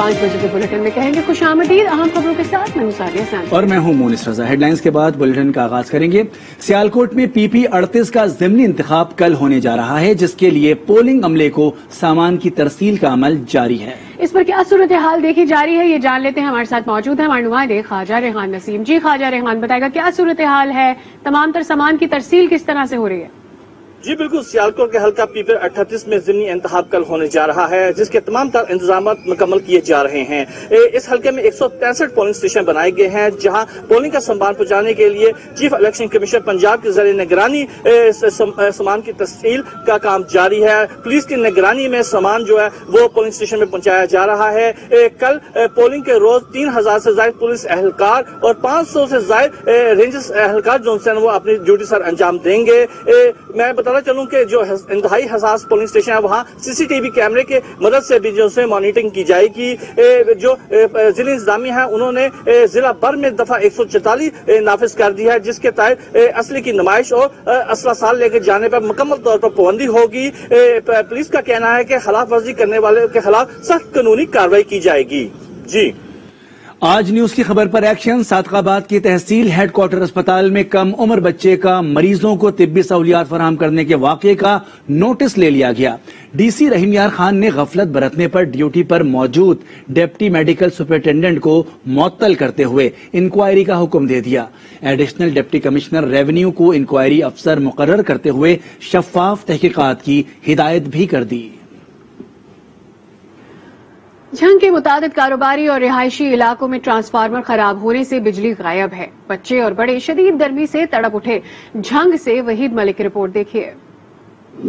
5 بجے کے بلیٹن میں کہیں گے خوش آمدید. اہم خبروں کے ساتھ میں نثار حسن اور میں ہوں مونس رضا. ہیڈ لائنز کے بعد بلیٹن کا آغاز کریں گے. سیالکوٹ میں پی پی 38 کا ضمنی انتخاب کل ہونے جا رہا ہے، جس کے لیے پولنگ عملے کو سامان کی ترسیل کا عمل جاری ہے. اس پر کیا صورتحال دیکھی جا رہی ہے یہ جان لیتے ہیں. ہمارے ساتھ موجود ہیں ہمارے نمائندے خواجہ ریحان نسیم. جی خواجہ ریحان، بتائے گا کیا صورتحال ہے، تمام تر سامان کی ترسیل کس طرح سے ہو رہی ہے؟ جی بالکل، سیالکوٹ کے حلقہ پی پی 38 میں ضمنی انتخاب کل ہونے جا رہا ہے، جس کے تمام تر انتظامات مکمل کیے جا رہے ہیں. اس حلقے میں 165 پولنگ اسٹیشن بنائے گئے ہیں، جہاں پولنگ کا سامان پہنچانے کے لیے چیف الیکشن کمیشن پنجاب کے زیر نگرانی سامان کی ترسیل کا کام جاری ہے. پولیس کی نگرانی میں سامان جو ہے وہ پولنگ اسٹیشن میں پہنچایا جا رہا ہے. کل پولنگ کے روز 3000 سے زائد پولیس اہلکار اور 500 سے زائد رینجرز اہلکار جو وہ اپنی ڈیوٹی سر انجام دیں گے. میں بتانا چلوں کہ جو انتہائی حساس پولنگ اسٹیشن ہے وہاں سی ٹی وی کیمرے کے مدد سے بھی جو سے مانیٹرنگ کی جائے گی. جو ضلع انتظامیہ ہیں انہوں نے ضلع بھر میں دفعہ 144 نافذ کر دی ہے، جس کے تحت اسلحے کی نمائش اور اسلحہ سال لے کے جانے پر مکمل طور پر پابندی ہوگی. پولیس کا کہنا ہے کہ خلاف ورزی کرنے والے کے خلاف سخت قانونی کارروائی کی جائے گی. جی آج نیوز کی خبر پر ایکشن. صادق آباد کی تحصیل ہیڈ کوارٹر اسپتال میں کم عمر بچے کا مریضوں کو طبی سہولیات فراہم کرنے کے واقعے کا نوٹس لے لیا گیا. ڈی سی رحیم یار خان نے غفلت برتنے پر ڈیوٹی پر موجود ڈپٹی میڈیکل سپرنٹینڈنٹ کو معطل کرتے ہوئے انکوائری کا حکم دے دیا. ایڈیشنل ڈپٹی کمشنر ریونیو کو انکوائری افسر مقرر کرتے ہوئے شفاف تحقیقات کی ہدایت بھی کر دی. جھنگ کے متعدد کاروباری اور رہائشی علاقوں میں ٹرانسفارمر خراب ہونے سے بجلی غائب ہے. بچے اور بڑے شدید گرمی سے تڑپ اٹھے. جھنگ سے وحید ملک کی رپورٹ دیکھیے.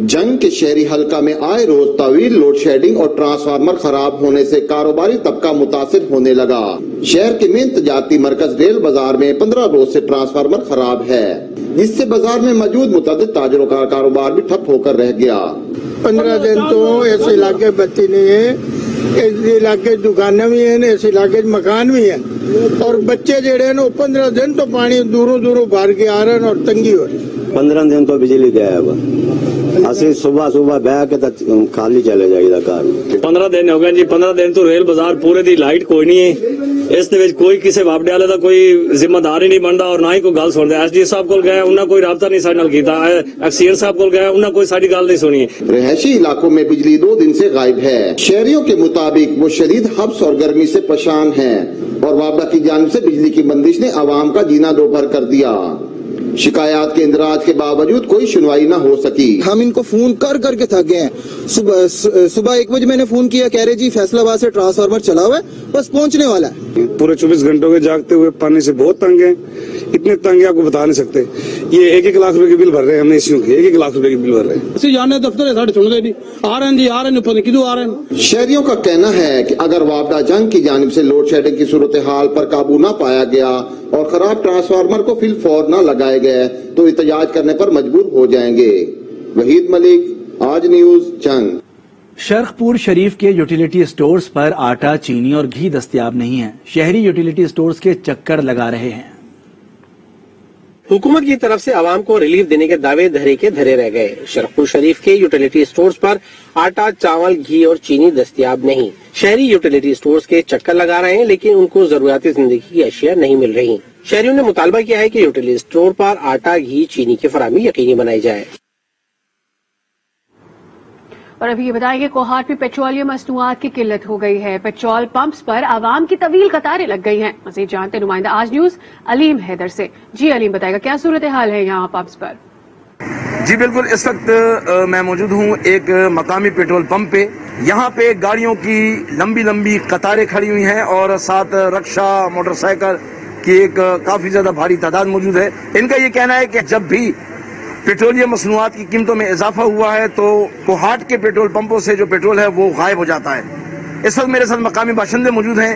جنگ کے شہری حلقہ میں آئے روز طویل لوڈ شیڈنگ اور ٹرانسفارمر خراب ہونے سے کاروباری طبقہ متاثر ہونے لگا. شہر کے مین تجارتی مرکز ریل بازار میں 15 روز سے ٹرانسفارمر خراب ہے، جس سے بازار میں موجود متعدد تاجروں کا کاروبار بھی ٹھپ ہو کر رہ گیا. 15 دن تو اس علاقے بتی نہیں ہے، اس علاقے دکانیں بھی ہیں، اس علاقے مکان بھی ہیں، اور بچے جڑے ہیں 15 دن تو پانی دوروں دوروں بھر کے آ رہے ہیں اور تنگی ہو رہی ہے. 15 دن تو بجلی گیا ہے، اسی صبح بہ کے خالی چلے جائے گھر. 15 دن ہو گئے جی. 15 دن تو ریل بازار پورے دی لائٹ کوئی نہیں ہے. اس کوئی کسی واپڈے والے کا کوئی ذمہ دار ہی نہیں بنتا اور نہ ہی کوئی گل سنتا. ایس ڈی صاحب کو گئے انہیں کوئی رابطہ نہیں سارے کیتا. ایکسیئن صاحب کو گئے انہیں کوئی ساری گل نہیں سنی. رہائشی علاقوں میں بجلی 2 دن سے غائب ہے. شہریوں کے مطابق وہ شدید حبس اور گرمی سے پریشان ہیں اور وابڈہ کی جانب سے بجلی کی بندش نے عوام کا جینا دوپہر کر دیا. شکایات کے اندراج کے باوجود کوئی سنوائی نہ ہو سکی. ہم ان کو فون کر کے تھک گئے ہیں. صبح 1 بجے میں نے فون کیا، کہہ رہے جی فیصل آباد سے ٹرانسفارمر چلا ہوا ہے، بس پہنچنے والا ہے. پورے 24 گھنٹوں کے جاگتے ہوئے پانی سے بہت تنگ ہیں. اتنے تنگ ہیں آپ کو بتا نہیں سکتے. یہ 1-1 لاکھ روپے کی بل بھر رہے ہیں ہم نے اسیوں کے. 1-1 لاکھ روپے کی بل بھر رہے ہیں. اسی جانے دفتر ہے ساڑھے سن دے آ رہے ہیں جی، آ رہے ہیں پتہ کدو آ رہے ہیں. شہریوں کا کہنا ہے کہ اگر وابڈہ جنگ کی جانب سے لوڈ شیڈنگ کی صورتحال پر قابو نہ پایا گیا اور خراب ٹرانسفارمر کو فی الفور نہ لگائے گئے تو احتجاج کرنے پر مجبور ہو جائیں گے. وحید ملک، آج نیوز، جنگ. شرخ پور شریف کے یوٹیلیٹی اسٹورز پر آٹا، چینی اور گھی دستیاب نہیں ہے. شہری یوٹیلیٹی اسٹورز کے چکر لگا رہے ہیں. حکومت کی طرف سے عوام کو ریلیف دینے کے دعوے دھرے رہ گئے. شرخ پور شریف کے یوٹیلیٹی اسٹورز پر آٹا، چاول، گھی اور چینی دستیاب نہیں. شہری یوٹیلیٹی اسٹورز کے چکر لگا رہے ہیں لیکن ان کو ضروریاتی زندگی کی اشیاء نہیں مل رہی. شہریوں نے مطالبہ کیا ہے کہ یوٹیلیٹی اسٹور پر آٹا، گھی، چینی کی فراہمی یقینی بنائی جائے. اور ابھی یہ بتائیں کہ کوہاٹ میں پیٹرولیم مصنوعات کی قلت ہو گئی ہے. پیٹرول پمپس پر عوام کی طویل قطاریں لگ گئی ہیں. مزید جانتے نمائندہ آج نیوز علیم حیدر سے. جی علیم، بتائے گا کیا صورتحال ہے یہاں پمپس پر؟ جی بالکل، اس وقت میں موجود ہوں ایک مقامی پیٹرول پمپ پہ. یہاں پہ گاڑیوں کی لمبی قطاریں کھڑی ہوئی ہیں اور ساتھ رکشا، موٹر سائیکل کی ایک کافی زیادہ بھاری تعداد موجود ہے. ان کا یہ کہنا ہے کہ جب بھی پیٹرولیم مصنوعات کی قیمتوں میں اضافہ ہوا ہے تو کوہاٹ کے پیٹرول پمپوں سے جو پیٹرول ہے وہ غائب ہو جاتا ہے. اس وقت میرے ساتھ مقامی باشندے موجود ہیں.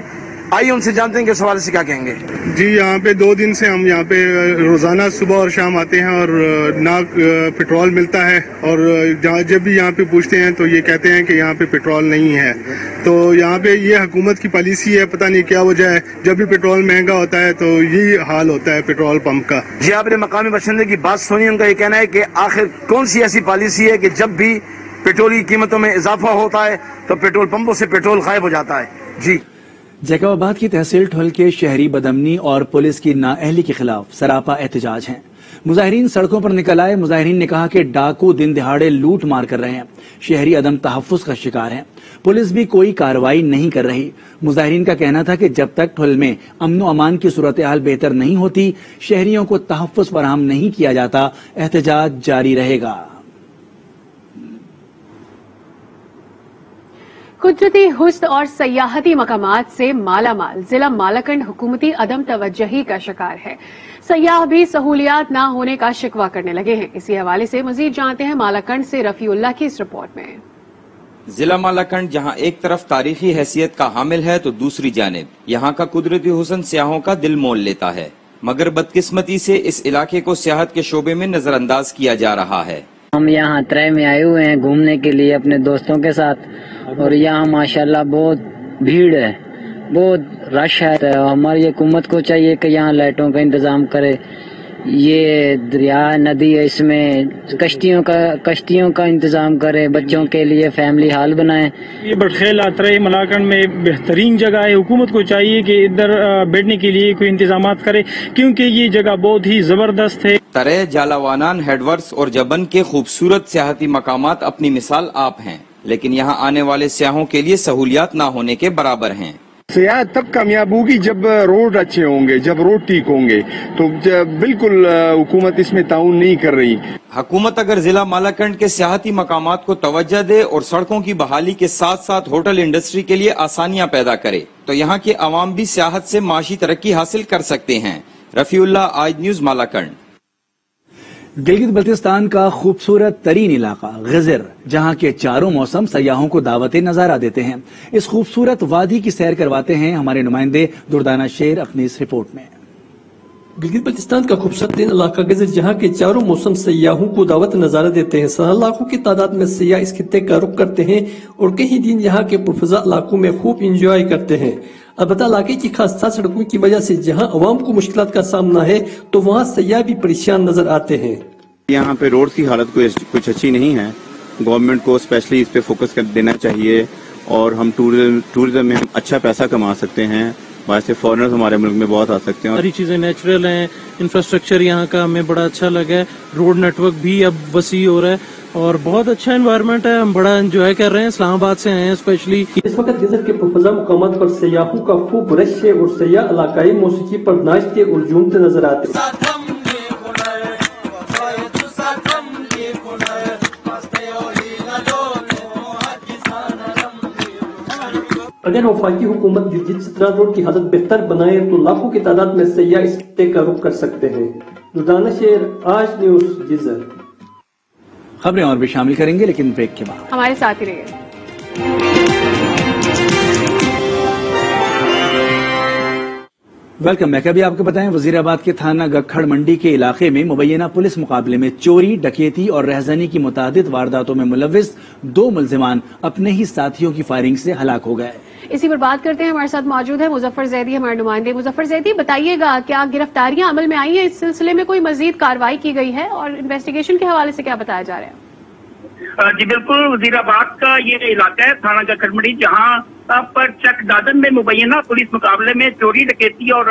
آئیے ان سے جانتے ہیں کہ اس حوالے سے کیا کہیں گے. جی یہاں پہ 2 دن سے ہم یہاں پہ روزانہ صبح اور شام آتے ہیں اور نہ پیٹرول ملتا ہے، اور جب بھی یہاں پہ پوچھتے ہیں تو یہ کہتے ہیں کہ یہاں پہ پیٹرول نہیں ہے. تو یہاں پہ یہ حکومت کی پالیسی ہے، پتہ نہیں کیا وجہ ہے. جب بھی پیٹرول مہنگا ہوتا ہے تو یہی حال ہوتا ہے پیٹرول پمپ کا. جی آپ نے مقامی باشندے کی بات سنی. ان کا یہ کہنا ہے کہ آخر کون سی ایسی پالیسی ہے کہ جب بھی پیٹرول کی قیمتوں میں اضافہ ہوتا ہے تو پیٹرول پمپوں سے پیٹرول غائب ہو جاتا ہے. जी। जैकबाबाद की तहसील ठुल के शहरी बदअमनी और पुलिस की नाअहली के खिलाफ सरापा एहतजाज हैं। मुजाहिरीन सड़कों पर निकल आए। मुजाहिरीन ने कहा कि डाकू दिन दिहाड़े लूट मार कर रहे हैं, शहरी अदम तहफ्फुज का शिकार हैं, पुलिस भी कोई कार्रवाई नहीं कर रही। मुजाहिरीन का कहना था कि जब तक ठुल में अमन व अमान की सूरत हाल बेहतर नहीं होती, शहरियों को तहफ्फुज फराहम नहीं किया जाता, एहतजाज जारी रहेगा। कुदरती हुस्न और सयाहती मकामात से मालामाल जिला मालाकंड हुकूमती अदम तवज्जही का शिकार है। सयाह भी सहूलियात न होने का शिकवा करने लगे हैं। इसी हवाले से मजीद जानते हैं मालाकंड से रफीउल्लाह की इस रिपोर्ट में। जिला मालाकंड जहां एक तरफ तारीखी हैसियत का हामिल है तो दूसरी जानिब यहां का कुदरती हुस्न सियाहों का दिल मोल लेता है, मगर बदकिस्मती से इस इलाके को सियाहत के शोबे में नजरअंदाज किया जा रहा है। हम यहाँ तराई में आए हुए हैं घूमने के लिए अपने दोस्तों के साथ, और यहाँ माशाल्लाह बहुत भीड़ है, बहुत रश है। तो हमारी हुकूमत को चाहिए कि यहाँ लाइटों का इंतजाम करे। ये दरिया नदी है, इसमें कश्तियों का इंतजाम करे, बच्चों के लिए फैमिली हाल बनाए। ये बटखेला तराई मालाकंड में बेहतरीन जगह है। हुकूमत को चाहिए कि इधर बैठने के लिए कोई इंतजाम करे, क्योंकि ये जगह बहुत ही जबरदस्त है। तरे, जालावानान, हेडवर्स और जबन के खूबसूरत सियाहती मकामात अपनी मिसाल आप हैं, लेकिन यहाँ आने वाले सियाहों के लिए सहूलियात न होने के बराबर हैं। सियाहत तब कामयाब होगी जब रोड अच्छे होंगे, जब रोड ठीक होंगे, तो बिल्कुल हुकूमत इसमें ताउन नहीं कर रही। हुकूमत अगर जिला मालाकंड के सियाहती मकामात को तवज्जो दे और सड़कों की बहाली के साथ साथ होटल इंडस्ट्री के लिए आसानियां पैदा करे तो यहाँ के अवाम भी सियाहत से माशी तरक्की हासिल कर सकते हैं। रफीउल्लाह, आज न्यूज, मालाकंड। गिलगित बल्तिस्तान का खूबसूरत तरीन इलाका गजर, जहां के चारों मौसम सयाहों को दावत नजारा देते हैं। इस खूबसूरत वादी की सैर करवाते हैं हमारे नुमाइंदे दुर्दाना शेर अपनी इस रिपोर्ट में। गिलगित बल्तिस्तान का खूबसूरत तरीन इलाका गजर, जहां के चारों मौसम सयाहों को दावत नजारा देते हैं। लाखों की तादाद में सयाह इस खित्ते का रुख करते हैं और कई दिन यहाँ के पुरफजा इलाकों में खूब इंजॉय करते हैं। अलबत्ता इलाके की खासा सड़कों की वजह से जहां अवाम को मुश्किलात का सामना है तो वहां सयाह भी परेशान नजर आते हैं। यहाँ पे रोड की हालत कुछ अच्छी नहीं है। गवर्नमेंट को स्पेशली इस पे फोकस कर देना चाहिए और हम टूरिज्म में हम अच्छा पैसा कमा सकते हैं। वहाँ से फॉरेनर्स हमारे मुल्क में बहुत आ सकते हैं। सारी चीजें नेचुरल हैं, इंफ्रास्ट्रक्चर यहाँ का हमें बड़ा अच्छा लगा है, रोड नेटवर्क भी अब वसी हो रहा है और बहुत अच्छा एनवायरनमेंट है। हम बड़ा एंजॉय कर रहे हैं। इस्लामाबाद से आए हैं स्पेशली। इस वक्त गजर के पुरफजा मुकामात पर सयाहों का खूब रश है और सयाह इलाकाई मौसीकी पर नाचते और झूमते नजर आते हैं। अगर वफाकी हुकूमत जुर्जित सतरा रोड की हालत बेहतर बनाए तो लाखों की तादाद में सयाह इस खित्ते का रुख कर सकते हैं। दुर्दाना शेर, आज न्यूज, जिजर। खबरें और भी शामिल करेंगे लेकिन ब्रेक के बाद। हमारे साथ ही रहिए। Welcome back. अभी आपको बताएं, वजीराबाद के थाना गखड़ मंडी के इलाके में मुबैना पुलिस मुकाबले में चोरी, डकैती और रहजनी की मुतादिद वारदातों में मुलव्विस 2 मुल्जिमान अपने ही साथियों की फायरिंग से हलाक हो गए। इसी पर बात करते हैं। हमारे साथ मौजूद है मुजफ्फर जैदी, हमारे नुमाइंदे। मुजफ्फर जैदी, बताइएगा क्या गिरफ्तारियां अमल में आई हैं? इस सिलसिले में कोई मजीद कार्रवाई की गई है और इन्वेस्टिगेशन के हवाले से क्या बताया जा रहा है? जी बिल्कुल, वजीराबाद का ये इलाका है थाना गखड़ मंडी, जहाँ पर चक दादन में मुबैना पुलिस मुकाबले में चोरी, डकैती और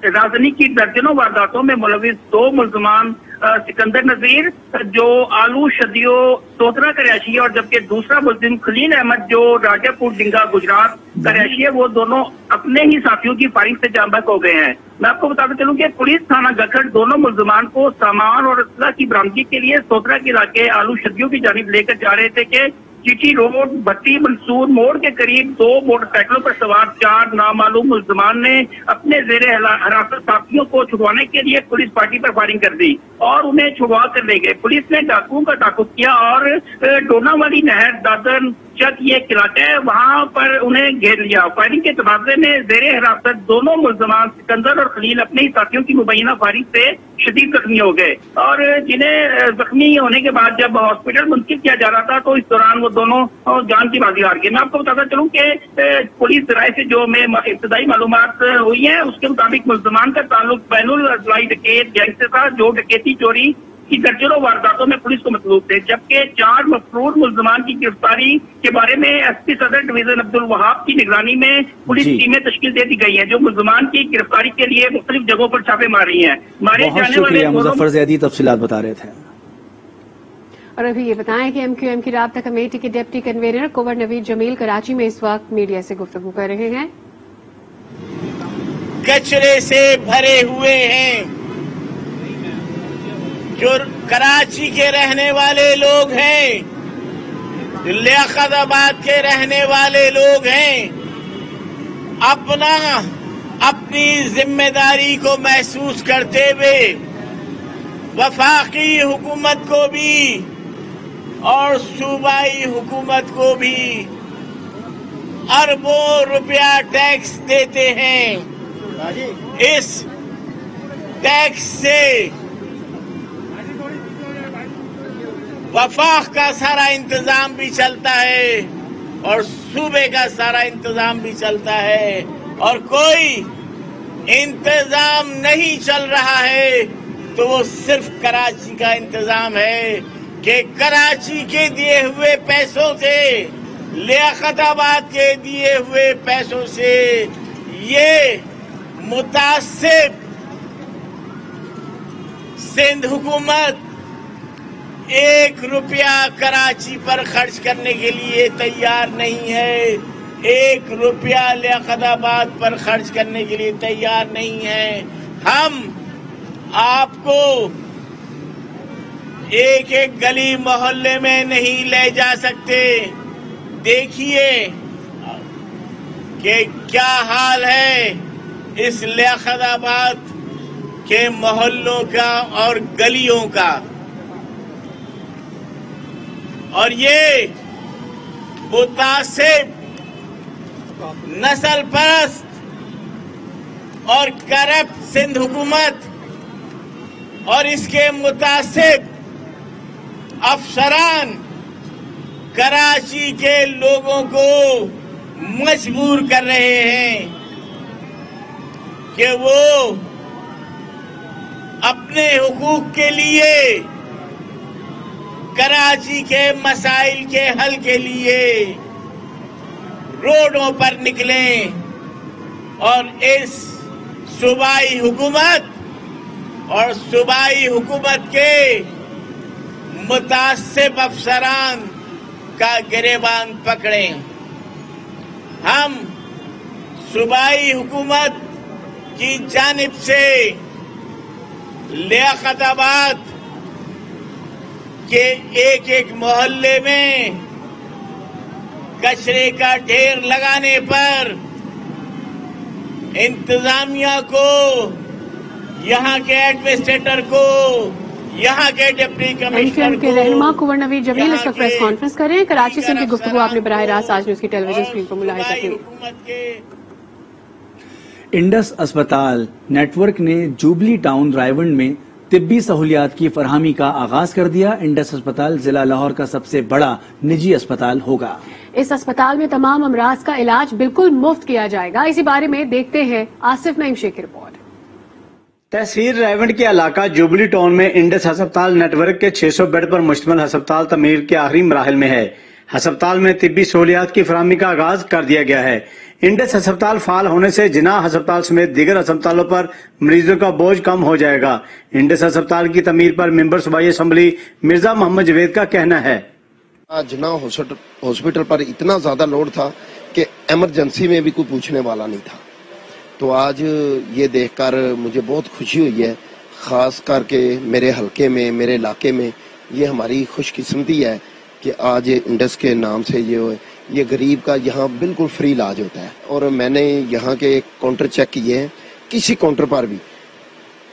राजनी की दर्जनों वारदातों में मुलव्विस 2 मुल्जिमान सिकंदर नजीर जो आलू शदियो सोतरा का रहायशी है और जबकि दूसरा मुल्जिम खलील अहमद जो राजापुर डिंगा गुजरात का रहायशी है, वो दोनों अपने ही साथियों की फायरिंग से जांबक हो गए हैं। मैं आपको बताते चलूं कि पुलिस थाना गखड़ दोनों मुल्जिमान को सामान और असला की बरामदगी के लिए सोतरा के इलाके आलू शदियों की जानिब लेकर जा रहे थे कि चिटी रोड भट्टी मंसूर मोड़ के करीब 2 मोटरसाइकिलों पर सवार 4 नामालूम मुल्जिमान ने अपने जेर हिरासत साथियों को छुड़वाने के लिए पुलिस पार्टी पर फायरिंग कर दी और उन्हें छुड़वा कर ले गए। पुलिस ने डाकुओं का ताकुब किया और डोनावाली नहर दादन चक ये इलाका है, वहां पर उन्हें घेर लिया। फायरिंग के तबादले में जेर हिरासत दोनों मुल्जिमान सिकंदर और खलील अपने ही साथियों की मुबैना फायरिंग से शदीद जख्मी हो गए और जिन्हें जख्मी होने के बाद जब हॉस्पिटल मुंतकिल किया जा रहा था तो इस दौरान वो दोनों जान की बाजी हार गए। मैं आपको बताता चलूं कि पुलिस राय से जो में इब्तदाई मालूमात हुई है उसके मुताबिक मुल्जिमान का ताल्लुक बैनुल अज़लाई डकैत गैंग से था जो डकैती, चोरी की दर्जनों वारदातों में पुलिस को मतलूब थे, जबकि 4 मफरूर मुल्जमान की गिरफ्तारी के बारे में एसपी सदर डिवीजन अब्दुल वहाब की निगरानी में पुलिस टीमें तश्कील दे दी गई हैं, जो मुल्जमान की गिरफ्तारी के लिए मुख्तलिफ जगहों पर छापे मार रही हैं। मारे जाने वाले मुजफ्फर ज़ैदी तफसीलात बता रहे थे। और अभी ये बताएं कि एमक्यूएम की राब्ता कमेटी के डिप्टी कन्वीनर कुंवर नवीद जमील कराची में इस वक्त मीडिया से गुफ्तगू कर रहे हैं। कचरे से भरे हुए हैं, जो कराची के रहने वाले लोग हैं, लियाकताबाद के रहने वाले लोग हैं, अपनी जिम्मेदारी को महसूस करते हुए वफाकी हुकूमत को भी और सूबाई हुकूमत को भी अरबों रुपया टैक्स देते हैं। इस टैक्स से वफाक का सारा इंतजाम भी चलता है और सूबे का सारा इंतजाम भी चलता है, और कोई इंतजाम नहीं चल रहा है तो वो सिर्फ कराची का इंतजाम है कि कराची के दिए हुए पैसों से, लियाकताबाद के दिए हुए पैसों से ये मुतासिब सिंध हुकूमत 1 रुपया कराची पर खर्च करने के लिए तैयार नहीं है, 1 रुपया लियाकताबाद पर खर्च करने के लिए तैयार नहीं है। हम आपको एक गली मोहल्ले में नहीं ले जा सकते। देखिए कि क्या हाल है इस लियाकताबाद के मोहल्लों का और गलियों का, और ये मुतासिब नस्ल परस्त और करप्ट सिंध हुकूमत और इसके मुतासिब अफसरान कराची के लोगों को मजबूर कर रहे हैं कि वो अपने हुकूक के लिए, कराची के मसाइल के हल के लिए रोडों पर निकलें और इस सूबाई हुकूमत और सूबाई हुकूमत के मुतासिब अफसरान का गिरेबान पकड़ें। हम सूबाई हुकूमत की जानिब से लियाकताबाद के एक मोहल्ले में कचरे का ढेर लगाने पर इंतजामिया को, यहाँ के एडमिनिस्ट्रेटर को, यहाँ के डिप्टी कमिश्नर के रहनुमा कुंवर नवीद जमील इस वक्त प्रेस कॉन्फ्रेंस कर रहे हैं। कराची से उनकी गुफ्तगू आपने बराह रास्त आज न्यूज की टेलीविजन स्क्रीन पर मुलाहिजा की। इंडस अस्पताल नेटवर्क ने जुबली टाउन रायवंड में तिब्बी सहूलियात की फरहमी का आगाज कर दिया। इंडस अस्पताल जिला लाहौर का सबसे बड़ा निजी अस्पताल होगा। इस अस्पताल में तमाम अमराज का इलाज बिल्कुल मुफ्त किया जाएगा। इसी बारे में देखते हैं आसिफ नईम शेख की रिपोर्ट। तहसील रायवंड के इलाका जुबली टाउन में इंडस अस्पताल नेटवर्क के 600 बेड पर मुश्तमिल अस्पताल तमीर के आखिरी मराहिल में है। अस्पताल में तिब्बी सहूलियात की फरहमी का आगाज कर दिया गया है। इंडस अस्पताल फाल होने से जिनाह अस्पताल समेत दीगर अस्पतालों पर मरीजों का बोझ कम हो जाएगा। इंडस अस्पताल की तमीर पर मेंबर सूबाई असम्बली मिर्जा मोहम्मद जवेद का कहना है, जिनाह हॉस्पिटल पर इतना ज्यादा लोड था कि इमरजेंसी में भी कोई पूछने वाला नहीं था। तो आज ये देखकर मुझे बहुत खुशी हुई है, खास करके मेरे हलके में, मेरे इलाके में ये हमारी खुशकिस्मती है कि आज इंडस के नाम से ये गरीब का यहाँ बिल्कुल फ्री इलाज होता है। और मैंने यहाँ के काउंटर चेक किए हैं, किसी काउंटर पर भी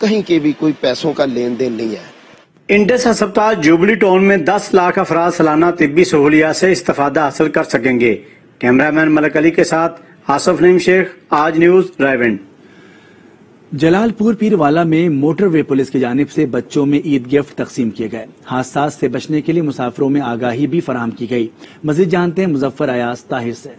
कहीं के भी कोई पैसों का लेन देन नहीं है। इंडस अस्पताल जुबली टाउन में 10 लाख अफराद सालाना तिब्बी सहूलियात से इस्तेफादा हासिल कर सकेंगे। कैमरामैन मलक अली के साथ आसिफ नईम शेख, आज न्यूज रायवंड। जलालपुर पीरवाला में मोटरवे पुलिस की जानिब से बच्चों में ईद गिफ्ट तकसीम किए गए। हादसात से बचने के लिए मुसाफिरों में आगाही भी फराहम की गई। मजीद जानते हैं मुजफ्फर अयाज ताहिर से।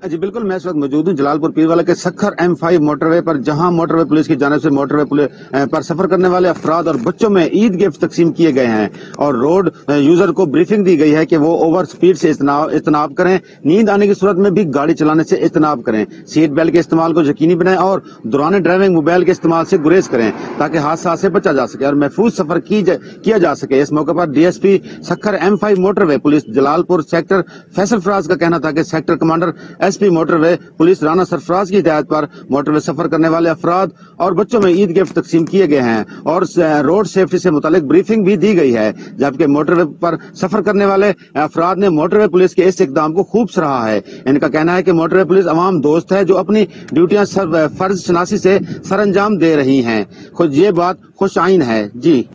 जी बिल्कुल, मैं इस वक्त मौजूद हूँ जलालपुर पीरवाला के सखर M5 मोटरवे पर, जहां मोटरवे पुलिस की जानिब से मोटरवे पर सफर करने वाले अफराद और बच्चों में ईद गिफ्ट तकसीम किए गए हैं और रोड यूजर को ब्रीफिंग दी गई है कि वो ओवर स्पीड से इज्तनाब करें, नींद आने की सूरत में भी गाड़ी चलाने से इज्तनाब करें, सीट बेल्ट के इस्तेमाल को यकीनी बनाएं और दौरान ड्राइविंग मोबाइल के इस्तेमाल से गुरेज करें ताकि हादसा से बचा जा सके और महफूज सफर किया जा सके। इस मौके पर DSP Sukkur M5 motorway police Jalalpur sector Faisal Faraz का कहना था कि sector commander SP motorway police Rana Sarfraz की हिदायत पर मोटरवे सफर करने वाले अफराद और बच्चों में ईद गिफ्ट तकसीम किए गए हैं और रोड सेफ्टी से मुतालिक ब्रीफिंग भी दी गई है, जबकि मोटरवे पर सफर करने वाले अफराद ने मोटरवे पुलिस के इस इकदाम को खूब सराहा है। इनका कहना है कि मोटरवे पुलिस अवाम दोस्त है जो अपनी ड्यूटियां फर्ज शनासी से सरअंजाम दे रही हैं। खुद ये बात खुश आइन है। जी,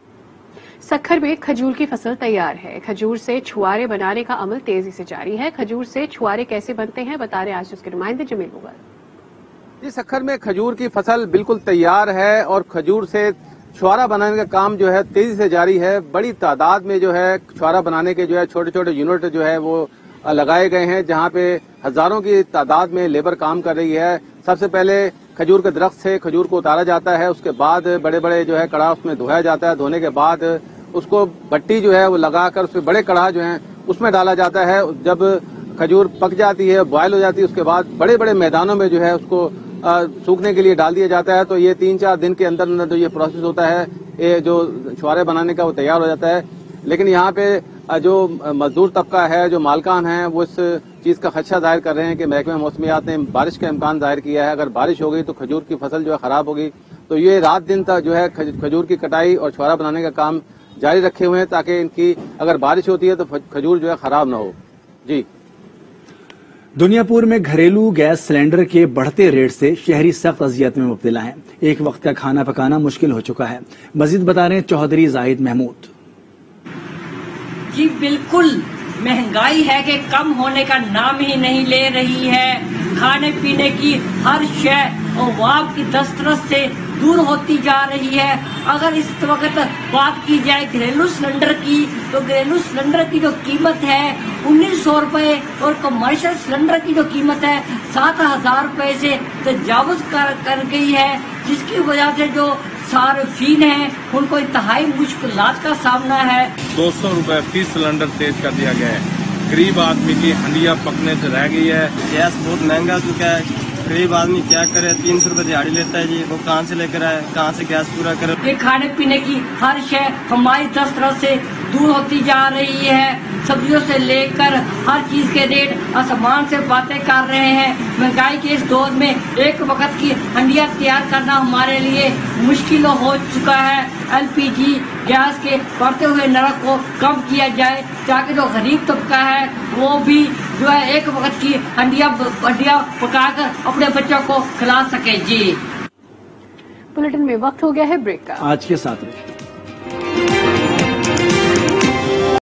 सखर में खजूर की फसल तैयार है। खजूर से छुआरे बनाने का अमल तेजी से जारी है। खजूर से छुआरे कैसे बनते हैं बता रहे आज उसके नुमाइंदे जमील मुगल। इस सखर में खजूर की फसल बिल्कुल तैयार है और खजूर से छुआरा बनाने का काम जो है तेजी से जारी है। बड़ी तादाद में जो है छुआरा बनाने के जो है छोटे छोटे यूनिट जो है वो लगाए गए हैं, जहाँ पे हजारों की तादाद में लेबर काम कर रही है। सबसे पहले खजूर के दरख्त से खजूर को उतारा जाता है, उसके बाद बड़े बड़े जो है कड़ा उसमें धोया जाता है, धोने के बाद उसको भट्टी जो है वो लगाकर उसमें बड़े कड़ा जो है उसमें डाला जाता है। जब खजूर पक जाती है, बॉयल हो जाती है, उसके बाद बड़े बड़े मैदानों में जो है उसको सूखने के लिए डाल दिया जाता है। तो ये 3-4 दिन के अंदर अंदर जो ये प्रोसेस होता है, ये जो छुआरे बनाने का वो तैयार हो जाता है। लेकिन यहाँ पे जो मजदूर तबका है, जो मालकान हैं, वो इस चीज का खदशा जाहिर कर रहे हैं कि महकमे मौसमियात ने बारिश का इम्कान जाहिर किया है। अगर बारिश हो गई तो खजूर की फसल जो है खराब होगी। तो ये रात दिन तक जो है खजूर की कटाई और छुआरा बनाने का काम जारी रखे हुए हैं ताकि इनकी अगर बारिश होती है तो खजूर जो है खराब ना हो। जी, दुनियापुर में घरेलू गैस सिलेंडर के बढ़ते रेट से शहरी सख्त अजियत में मुब्तला हैं। एक वक्त का खाना पकाना मुश्किल हो चुका है। मजीद बता रहे हैं चौधरी जाहिद महमूद। जी बिल्कुल, महंगाई है कि कम होने का नाम ही नहीं ले रही है। खाने पीने की हर शय अवाम की दस्तरस से दूर होती जा रही है। अगर इस वक्त बात की जाए घरेलू सिलेंडर की, तो घरेलू सिलेंडर की जो कीमत है 1900 रुपए और कमर्शियल सिलेंडर की जो कीमत है 7000 रुपए से तजावुज कर गई है, जिसकी वजह से जो सार्फिन है उनको इंतहाई मुश्किलात का सामना है। 200 रुपए फी सिलेंडर तेज कर दिया गया है। गरीब आदमी की हंडिया पकने से रह गई है। गैस बहुत महंगा चुका है, गरीब आदमी क्या करे, 300 रुपए दिहाड़ी लेता है जी, वो कहाँ से लेकर आए, कहाँ से गैस पूरा करे। ये खाने पीने की हर शय हमारी दस्तरस से दूर होती जा रही है। सब्जियों से लेकर हर चीज के रेट आसमान से बातें कर रहे हैं। महंगाई के इस दौर में एक वक्त की हंडिया तैयार करना हमारे लिए मुश्किल हो चुका है। LPG गैस के बढ़ते हुए नरक को कम किया जाए ताकि जो गरीब तबका है वो भी जो है एक वक्त की हंडिया पकाकर अपने बच्चों को खिला सके। जी, बुलेटिन में वक्त हो गया है ब्रेक का। आज के 7 बजे।